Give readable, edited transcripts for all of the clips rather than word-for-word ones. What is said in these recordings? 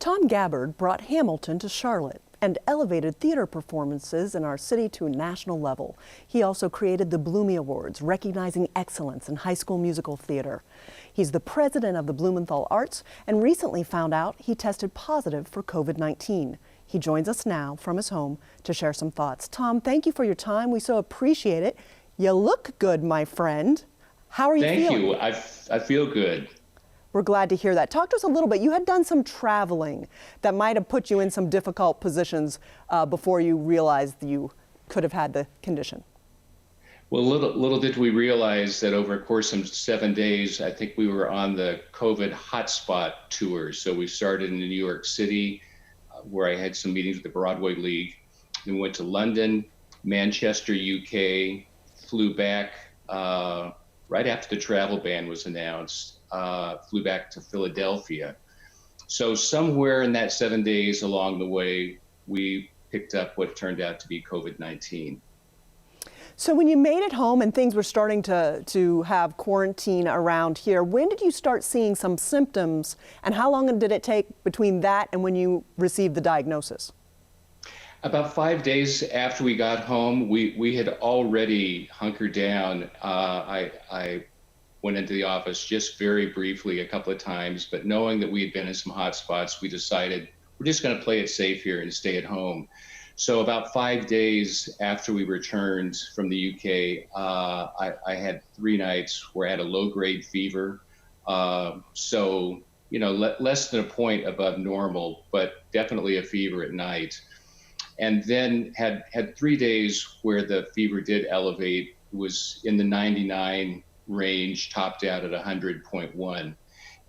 Tom Gabbard brought Hamilton to Charlotte and elevated theater performances in our city to a national level. He also created the Blumey Awards, recognizing excellence in high school musical theater. He's the president of the Blumenthal Arts and recently found out he tested positive for COVID-19. He joins us now from his home to share some thoughts. Tom, thank you for your time. We so appreciate it. You look good, my friend. How are you feeling? Thank you. I feel good. We're glad to hear that. Talk to us a little bit. You had done some traveling that might have put you in some difficult positions before you realized you could have had the condition. Well, little did we realize that over a course of 7 days, I think we were on the COVID hotspot tour. So we started in New York City, where I had some meetings with the Broadway League. Then we went to London, Manchester, UK, flew back right after the travel ban was announced. Flew back to Philadelphia. So somewhere in that 7 days along the way, we picked up what turned out to be COVID-19. So when you made it home and things were starting to have quarantine around here, when did you start seeing some symptoms, and how long did it take between that and when you received the diagnosis? About 5 days after we got home, we had already hunkered down. I went into the office just very briefly a couple of times, but knowing that we had been in some hot spots, we decided we're just going to play it safe here and stay at home. So about 5 days after we returned from the UK, I had 3 nights where I had a low-grade fever. So, you know, less than a point above normal, but definitely a fever at night. And then had 3 days where the fever did elevate. It was in the 99 range, topped out at 100.1. And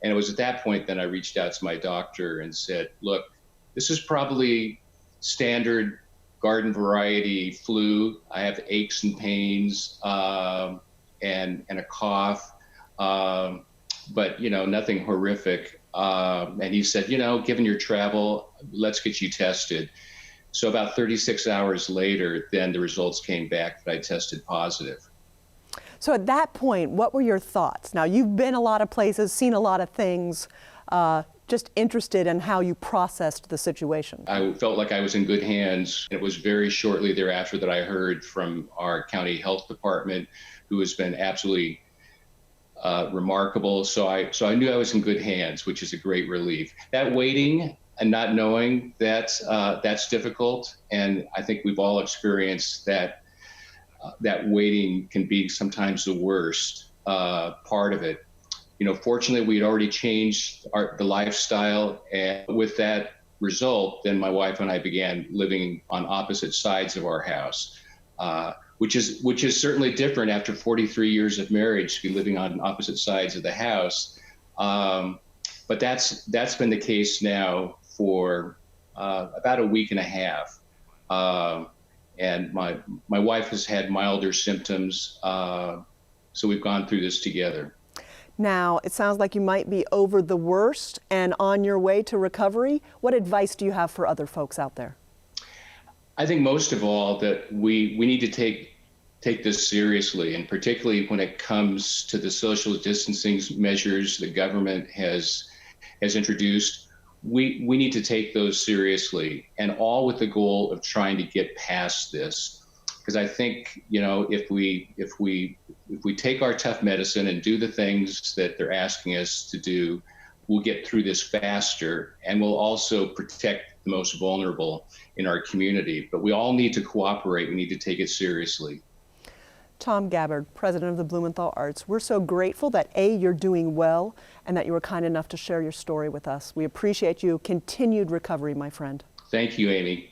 it was at that point that I reached out to my doctor and said, look, this is probably standard garden variety flu. I have aches and pains and a cough, but you know, nothing horrific. And he said, you know, given your travel, let's get you tested. So about 36 hours later, then the results came back that I tested positive. So at that point, what were your thoughts? Now, you've been a lot of places, seen a lot of things, just interested in how you processed the situation. I felt like I was in good hands. It was very shortly thereafter that I heard from our county health department, who has been absolutely remarkable. So I knew I was in good hands, which is a great relief. That waiting and not knowing that's difficult. And I think we've all experienced that. That waiting can be sometimes the worst part of it. You know, fortunately, we had already changed the lifestyle, and with that result, then my wife and I began living on opposite sides of our house, which is certainly different after 43 years of marriage to be living on opposite sides of the house. But that's been the case now for about a week and a half. And my wife has had milder symptoms, so we've gone through this together. Now, it sounds like you might be over the worst and on your way to recovery. What advice do you have for other folks out there? I think most of all that we need to take this seriously, and particularly when it comes to the social distancing measures the government has introduced. We need to take those seriously, and all with the goal of trying to get past this. Because I think, you know, if we take our tough medicine and do the things that they're asking us to do, we'll get through this faster, and we'll also protect the most vulnerable in our community. But we all need to cooperate. We need to take it seriously. Tom Gabbard, president of the Blumenthal Arts. We're so grateful that you're doing well and that you were kind enough to share your story with us. We appreciate you. Continued recovery, my friend. Thank you, Amy.